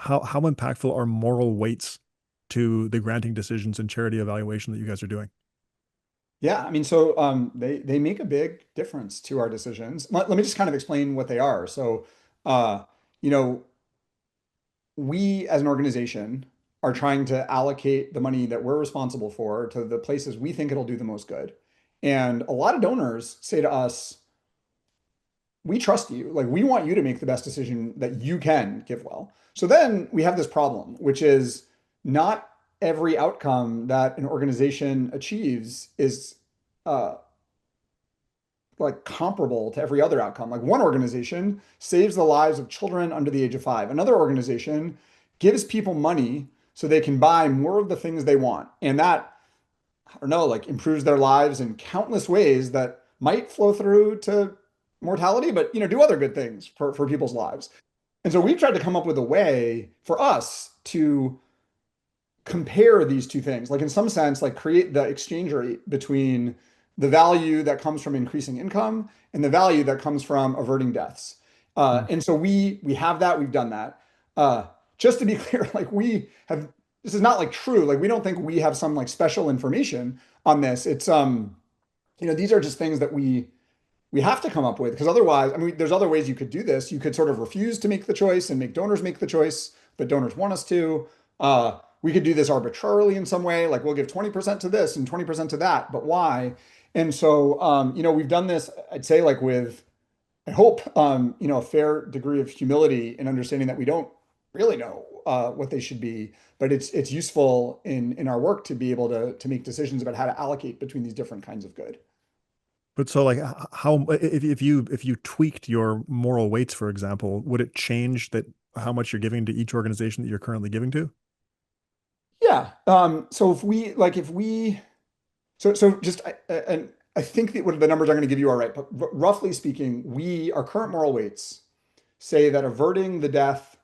how impactful are moral weights to the granting decisions and charity evaluation that you guys are doing? Yeah, I mean, so they make a big difference to our decisions. Let me just kind of explain what they are. So, uh, you know, we as an organization are trying to allocate the money that we're responsible for to the places we think it'll do the most good. And a lot of donors say to us, we trust you. Like, we want you to make the best decision that you can, GiveWell. So then we have this problem, which is not every outcome that an organization achieves is uh, like comparable to every other outcome. Like, one organization saves the lives of children under the age of 5. Another organization gives people money so they can buy more of the things they want. And that, I don't know, like improves their lives in countless ways that might flow through to mortality, but do other good things for people's lives. And so we've tried to come up with a way for us to compare these two things, like in some sense, like create the exchange rate between the value that comes from increasing income and the value that comes from averting deaths. Hmm. And so we have that, we've done that. Just to be clear, like we have, this is not like true. Like we don't think we have some like special information on this. It's these are just things that we have to come up with because otherwise, I mean, there's other ways you could do this. You could sort of refuse to make the choice and make donors make the choice, but donors want us to. We could do this arbitrarily in some way, like we'll give 20% to this and 20% to that, but why? And so, we've done this, I'd say, like with, I hope, a fair degree of humility and understanding that we don't really know what they should be, but it's useful in our work to be able to make decisions about how to allocate between these different kinds of good. But so like how if you tweaked your moral weights, for example, would it change that how much you're giving to each organization that you're currently giving to? Yeah. So if we so just and I think that what the numbers I'm going to give you are right, but roughly speaking, our current moral weights say that averting the death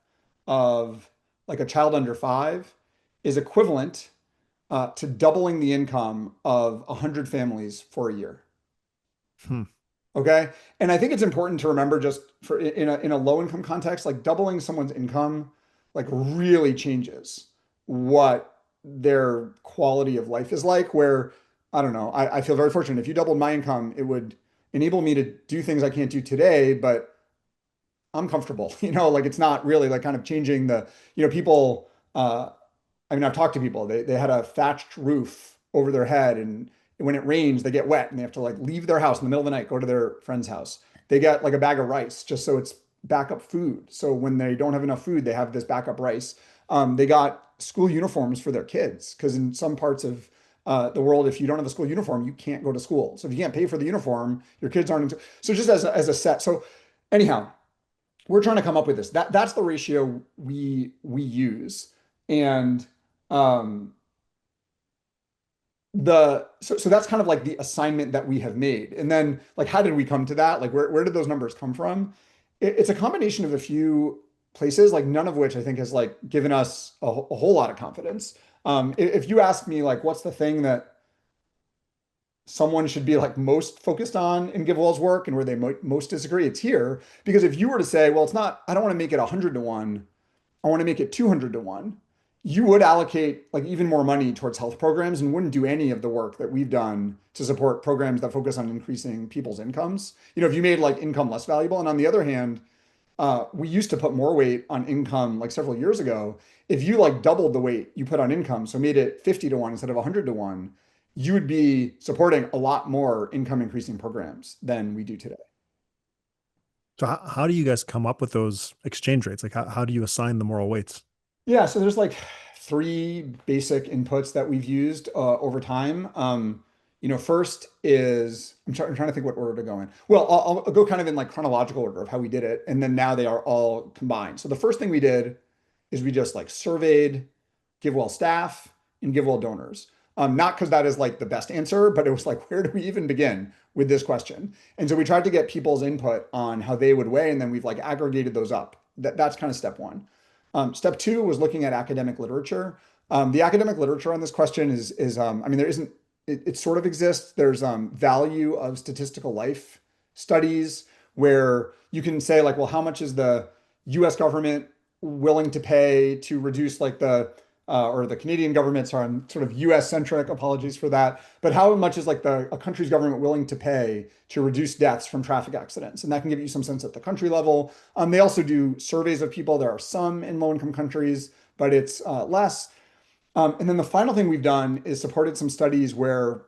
of like a child under 5 is equivalent to doubling the income of 100 families for a year. Hmm. Okay. And I think it's important to remember just for in a low income context, like doubling someone's income like really changes what their quality of life is like. Where I don't know, I feel very fortunate. If you doubled my income, it would enable me to do things I can't do today, but I'm comfortable, like it's not really like kind of changing people, I mean, I've talked to people, they had a thatched roof over their head, and when it rains, they get wet and they have to like leave their house in the middle of the night, go to their friend's house. They get like a bag of rice just so it's backup food. So when they don't have enough food, they have this backup rice. They got school uniforms for their kids because in some parts of the world, if you don't have a school uniform, you can't go to school. So if you can't pay for the uniform, your kids aren't into. So just as a set. So anyhow, we're trying to come up with this. That's the ratio we use, and um, so that's kind of like the assignment that we have made. And then like how did we come to that? Like where did those numbers come from? It's a combination of a few places, like none of which I think has like given us a whole lot of confidence. If you ask me like what's the thing that someone should be like most focused on in GiveWell's work and where they most disagree, it's here. Because if you were to say, well, it's not, I don't want to make it 100 to 1, I want to make it 200 to 1, you would allocate like even more money towards health programs and wouldn't do any of the work that we've done to support programs that focus on increasing people's incomes. If you made like income less valuable. And on the other hand, we used to put more weight on income like several years ago. If you like doubled the weight you put on income, so made it 50 to 1 instead of 100 to 1, you would be supporting a lot more income increasing programs than we do today. So how do you guys come up with those exchange rates? Like how do you assign the moral weights? Yeah, so there's like three basic inputs that we've used over time. First is I'm trying to think what order to go in. Well, I'll go kind of in like chronological order of how we did it, and then now they are all combined. So the first thing we did is we just like surveyed GiveWell staff and GiveWell donors. Not because that is like the best answer, but it was like, where do we even begin with this question? And so we tried to get people's input on how they would weigh, and then we've like aggregated those up. That's kind of step one. Step two was looking at academic literature. The academic literature on this question I mean, there isn't, it sort of exists. There's value of statistical life studies where you can say like, well, how much is the US government willing to pay to reduce like the or the Canadian government, sorry, I'm sort of US centric, apologies for that. But how much is like a country's government willing to pay to reduce deaths from traffic accidents? And that can give you some sense at the country level. They also do surveys of people. There are some in low income countries, but it's less. And then the final thing we've done is supported some studies where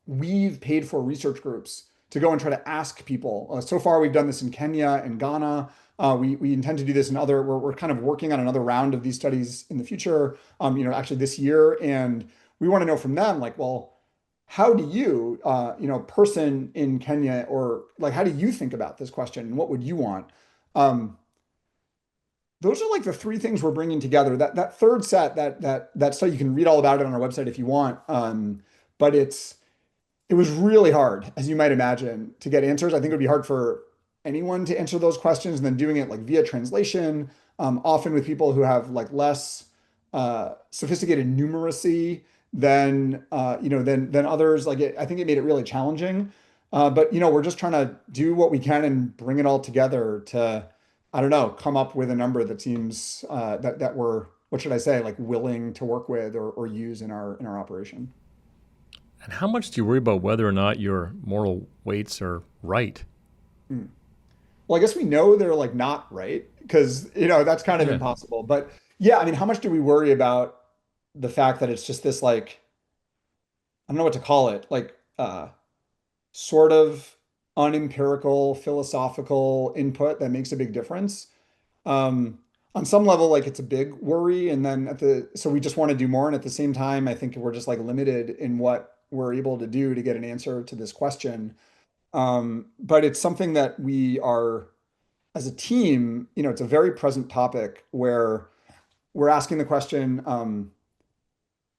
we've paid for research groups to go and try to ask people. So far, we've done this in Kenya and Ghana. We intend to do this in other. We're kind of working on another round of these studies in the future. Actually this year, and we want to know from them, like, well, how do you, person in Kenya, or like, how do you think about this question, and what would you want? Um, those are like the three things we're bringing together. That third set, that study, you can read all about it on our website if you want. But it was really hard, as you might imagine, to get answers. I think it would be hard for anyone to answer those questions, and then doing it like via translation, often with people who have like less sophisticated numeracy than others. I think it made it really challenging. But we're just trying to do what we can and bring it all together to, I don't know, come up with a number that seems that we're, what should I say, like willing to work with or use in our operation. And how much do you worry about whether or not your moral weights are right? Hmm. Well, I guess we know they're like not right, because that's kind of Yeah. impossible. But yeah, I mean, how much do we worry about the fact that it's just this, like, I don't know what to call it, like sort of unempirical philosophical input that makes a big difference? On some level, like, it's a big worry, and then so we just want to do more, and at the same time, I think we're just like limited in what we're able to do to get an answer to this question. But it's something that we are, as a team, it's a very present topic where we're asking the question,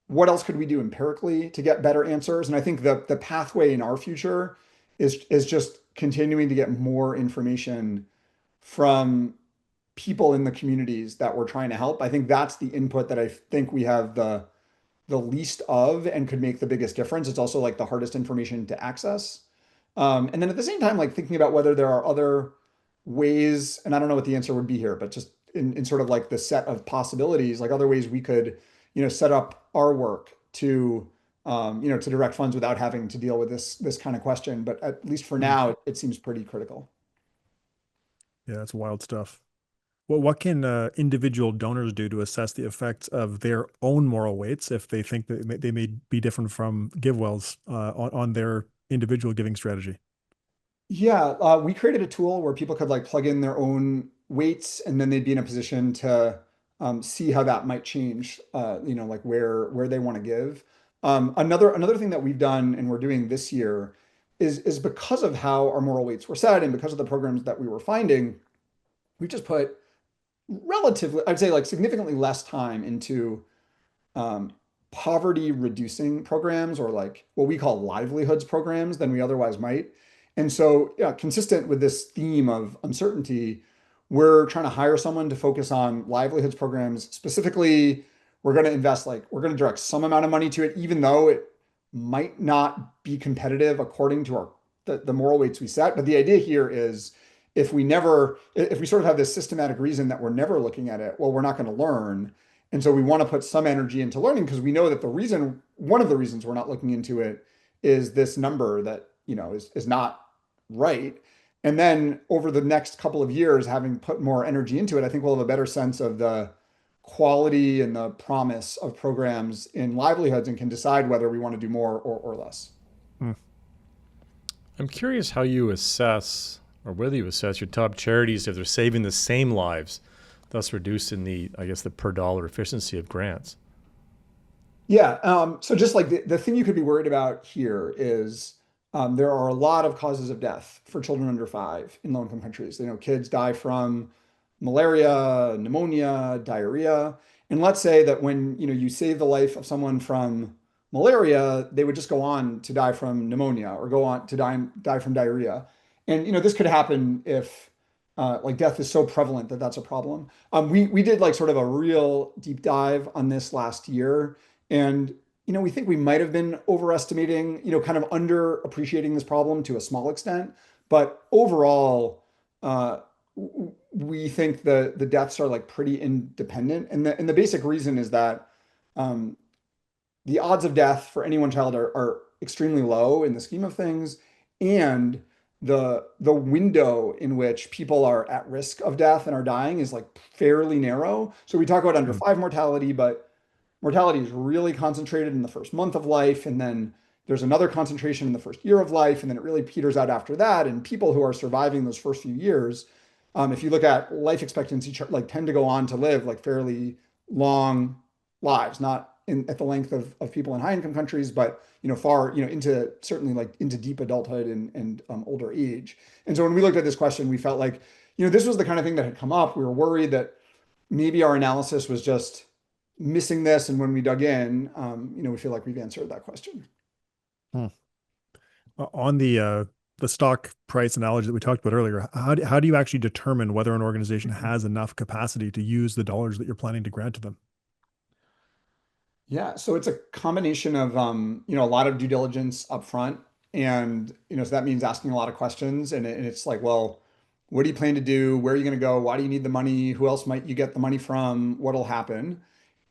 what else could we do empirically to get better answers? And I think the pathway in our future is just continuing to get more information from people in the communities that we're trying to help. I think that's the input that I think we have the least of and could make the biggest difference. It's also like the hardest information to access. And then at the same time, like thinking about whether there are other ways, and I don't know what the answer would be here, but just in sort of like the set of possibilities, like other ways we could, set up our work to direct funds without having to deal with this kind of question. But at least for Hmm. now, it seems pretty critical. Yeah, that's wild stuff. Well, what can individual donors do to assess the effects of their own moral weights if they think that they may be different from GiveWell's on their individual giving strategy? Yeah, we created a tool where people could like plug in their own weights, and then they'd be in a position to see how that might change, like where they want to give. Another thing that we've done and we're doing this year is because of how our moral weights were set and because of the programs that we were finding, we just put relatively, I'd say, like significantly less time into um, poverty reducing programs, or like what we call livelihoods programs, than we otherwise might. And so, yeah, consistent with this theme of uncertainty, we're trying to hire someone to focus on livelihoods programs. Specifically, we're going to direct some amount of money to it, even though it might not be competitive according to the moral weights we set. But the idea here is, if we sort of have this systematic reason that we're never looking at it, well, we're not going to learn. And so we want to put some energy into learning, because we know that one of the reasons we're not looking into it is this number that, is not right. And then over the next couple of years, having put more energy into it, I think we'll have a better sense of the quality and the promise of programs in livelihoods, and can decide whether we want to do more or less. Hmm. I'm curious how you assess, or whether you assess your top charities if they're saving the same lives, thus reducing the, I guess, the per dollar efficiency of grants. Yeah. So just like the thing you could be worried about here is, there are a lot of causes of death for children under 5 in low-income countries. Kids die from malaria, pneumonia, diarrhea. And let's say that when you save the life of someone from malaria, they would just go on to die from pneumonia, or go on to die from diarrhea. And this could happen if like death is so prevalent that that's a problem. We did like sort of a real deep dive on this last year, and we think we might have been overestimating, kind of underappreciating this problem to a small extent. But overall, we think the deaths are like pretty independent. And the basic reason is that um, the odds of death for any one child are extremely low in the scheme of things, and the window in which people are at risk of death and are dying is like fairly narrow. So we talk about under Mm. five mortality, but mortality is really concentrated in the first month of life, and then there's another concentration in the first year of life, and then it really peters out after that. And people who are surviving those first few years, if you look at life expectancy, like tend to go on to live like fairly long lives, not at the length of people in high income countries, but far into certainly like into deep adulthood and older age. And so when we looked at this question, we felt like this was the kind of thing that had come up. We were worried that maybe our analysis was just missing this, and when we dug in, we feel like we've answered that question. Hmm. On the stock price analogy that we talked about earlier, how do you actually determine whether an organization has enough capacity to use the dollars that you're planning to grant to them? Yeah, so it's a combination of a lot of due diligence up front, and so that means asking a lot of questions, and it's like, well, what do you plan to do? Where are you going to go? Why do you need the money? Who else might you get the money from? What'll happen?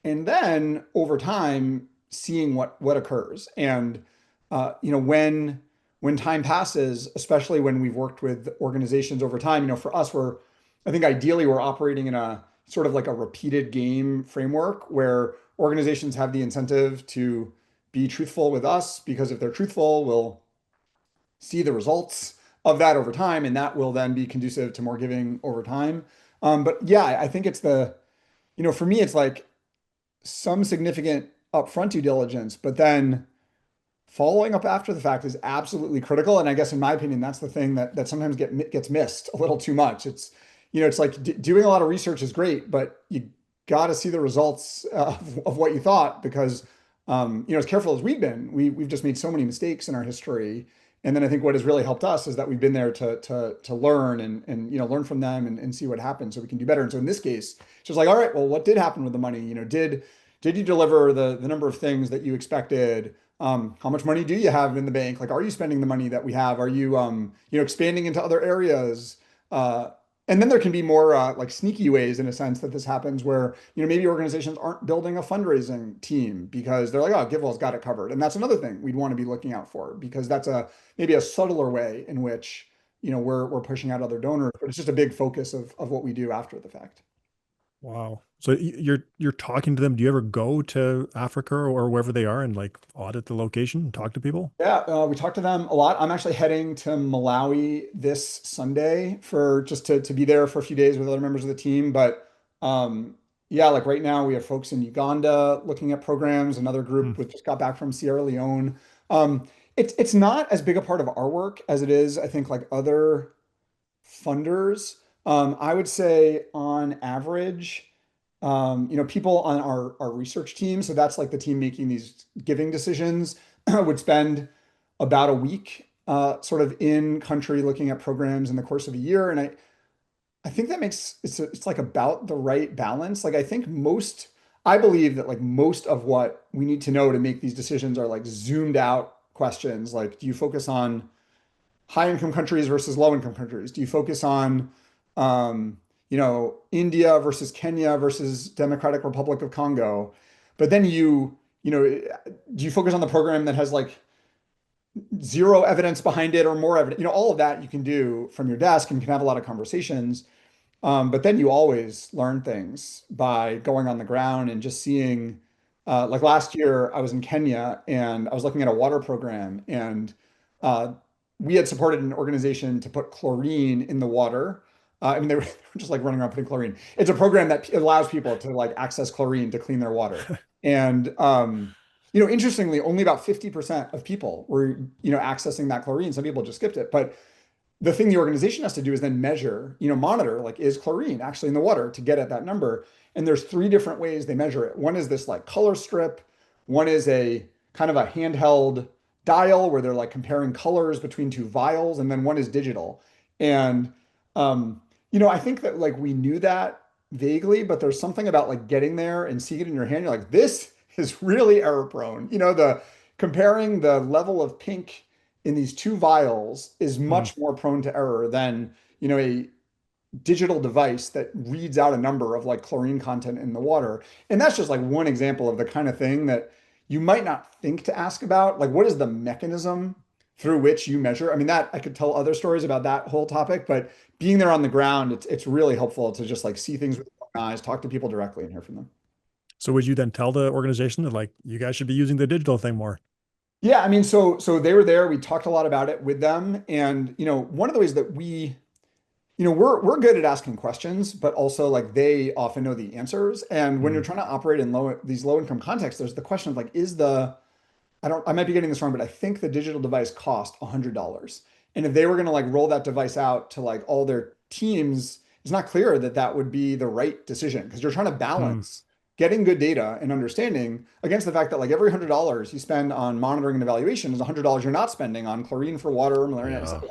And then over time, seeing what occurs. And when time passes, especially when we've worked with organizations over time, for us, I think ideally we're operating in a sort of like a repeated game framework where organizations have the incentive to be truthful with us, because if they're truthful, we'll see the results of that over time, and that will then be conducive to more giving over time. But yeah, I think it's for me, it's like some significant upfront due diligence, but then following up after the fact is absolutely critical. And I guess in my opinion, that's the thing that sometimes gets missed a little too much. It's like doing a lot of research is great, but you got to see the results of what you thought, because as careful as we've been, we've just made so many mistakes in our history. And then I think what has really helped us is that we've been there to learn and learn from them and see what happens so we can do better. And so in this case, it's just like, all right, well, what did happen with the money? Did you deliver the number of things that you expected? How much money do you have in the bank? Like, are you spending the money that we have? Are you expanding into other areas? And then there can be more like sneaky ways, in a sense, that this happens where maybe organizations aren't building a fundraising team because they're like, oh, GiveWell's got it covered. And that's another thing we'd want to be looking out for, because that's maybe a subtler way in which we're pushing out other donors, but it's just a big focus of what we do after the fact. Wow. So you're talking to them. Do you ever go to Africa or wherever they are and like audit the location and talk to people? Yeah, we talk to them a lot. I'm actually heading to Malawi this Sunday for just to be there for a few days with other members of the team. But yeah, like right now we have folks in Uganda looking at programs. Another Hmm. group which just got back from Sierra Leone. It's not as big a part of our work as it is, I think, like other funders. I would say on average, people on our research team, so that's like the team making these giving decisions, would spend about a week sort of in country looking at programs in the course of a year. And I think that makes it's like about the right balance. Like I believe that like most of what we need to know to make these decisions are like zoomed out questions. Like, do you focus on high income countries versus low income countries? Do you focus on, India versus Kenya versus Democratic Republic of Congo? But then do you focus on the program that has like zero evidence behind it or more evidence? All of that you can do from your desk and you can have a lot of conversations. But then you always learn things by going on the ground and just seeing, like last year, I was in Kenya and I was looking at a water program, and uh, we had supported an organization to put chlorine in the water. I mean, they were just like running around putting chlorine. It's a program that allows people to like access chlorine to clean their water. And, interestingly, only about 50% of people were, accessing that chlorine. Some people just skipped it. But the thing the organization has to do is then measure, monitor, like, is chlorine actually in the water to get at that number? And there's three different ways they measure it. One is this like color strip. One is a kind of a handheld dial where they're like comparing colors between two vials. And then one is digital. And, I think that like we knew that vaguely, but there's something about like getting there and seeing it in your hand. You're like, this is really error prone. The comparing the level of pink in these two vials is Hmm. much more prone to error than a digital device that reads out a number of like chlorine content in the water. And that's just like one example of the kind of thing that you might not think to ask about. Like, what is the mechanism through which you measure? I mean, that I could tell other stories about that whole topic, but being there on the ground, it's really helpful to just like see things with your own eyes, talk to people directly and hear from them. So would you then tell the organization that like you guys should be using the digital thing more? Yeah, I mean, so they were there. We talked a lot about it with them, and one of the ways that we're good at asking questions, but also like they often know the answers. And when you're Mm, trying to operate in these low income contexts, there's the question of like, I might be getting this wrong, but I think the digital device cost $100. And if they were going to like roll that device out to like all their teams, it's not clear that that would be the right decision because you're trying to mm, balance getting good data and understanding against the fact that like every $100 you spend on monitoring and evaluation is $100 you're not spending on chlorine for water, malaria, et Yeah. cetera.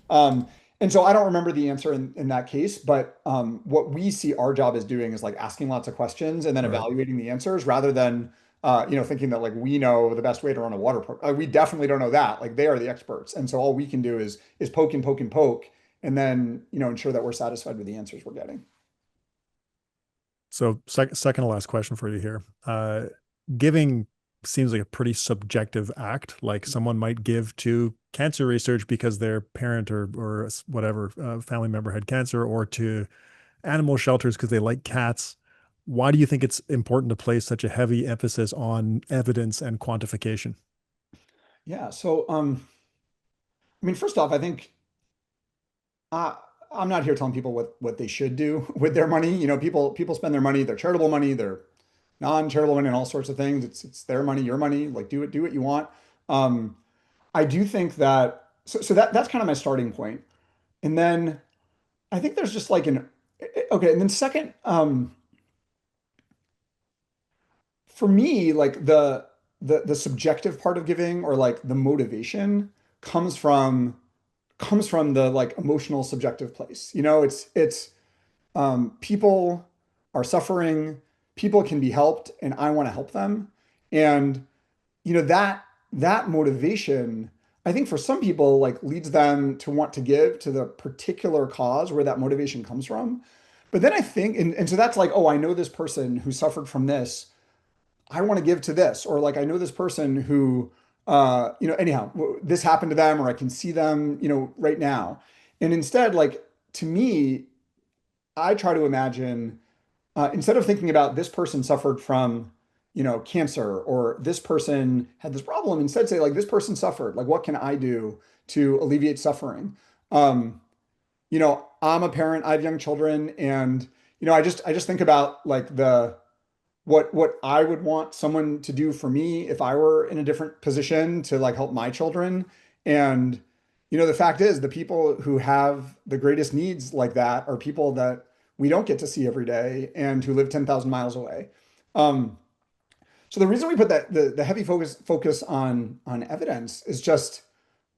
Um, and so I don't remember the answer in that case, but what we see our job as doing is like asking lots of questions and then right. evaluating the answers rather than thinking that like we know the best way to run a water program. We definitely don't know that. Like they are the experts, and so all we can do is poke and poke and poke, and then ensure that we're satisfied with the answers we're getting. So second to last question for you here. Giving seems like a pretty subjective act. Like someone might give to cancer research because their parent or whatever family member had cancer, or to animal shelters because they like cats. Why do you think it's important to place such a heavy emphasis on evidence and quantification? Yeah. So I mean, first off, I think uh, I'm not here telling people what they should do with their money. People spend their money, their charitable money, their non-charitable money, and all sorts of things. It's their money, your money. Like do what you want. Um, I do think that so that's kind of my starting point. And then I think there's just like an okay, and then second, for me, like the subjective part of giving or like the motivation comes from the like emotional subjective place. It's people are suffering, people can be helped, and I want to help them. And that motivation, I think for some people like leads them to want to give to the particular cause where that motivation comes from. But then I think, and so that's like, oh, I know this person who suffered from this. I want to give to this, or like I know this person who, anyhow, this happened to them, or I can see them, right now. And instead, like to me, I try to imagine instead of thinking about this person suffered from, cancer, or this person had this problem, instead say like this person suffered. Like, what can I do to alleviate suffering? I'm a parent, I have young children, and I just think about like what I would want someone to do for me if I were in a different position to like help my children. And the fact is the people who have the greatest needs like that are people that we don't get to see every day and who live 10,000 miles away. Um, so the reason we put that the heavy focus on evidence is just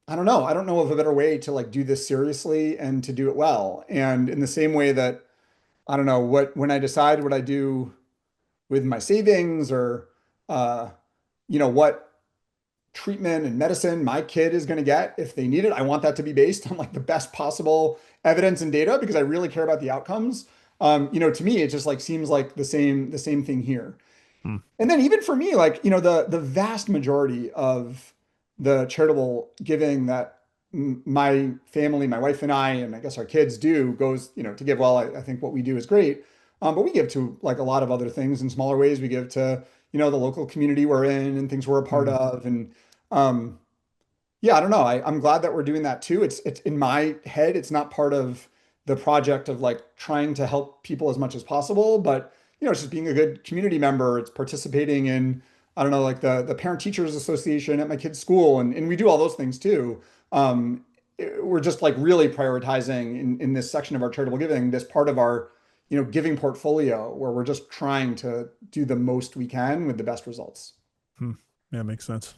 I don't know. I don't know of a better way to like do this seriously and to do it well. And in the same way that I don't know when I decide what I do with my savings or uh, what treatment and medicine my kid is going to get if they need it. I want that to be based on like the best possible evidence and data because I really care about the outcomes. To me, it just like seems like the same thing here. Hmm. And then even for me, like, the vast majority of the charitable giving that my family, my wife and I guess our kids do goes, to give well. I think what we do is great. But we give to like a lot of other things in smaller ways. We give to, the local community we're in and things we're a part Mm. of. And um, yeah, I don't know. I'm glad that we're doing that too. It's in my head, it's not part of the project of like trying to help people as much as possible, but it's just being a good community member. It's participating in, I don't know, like the Parent Teachers Association at my kid's school, and we do all those things too. We're just like really prioritizing in this section of our charitable giving, this part of our, giving portfolio where we're just trying to do the most we can with the best results. Hmm. Yeah, makes sense.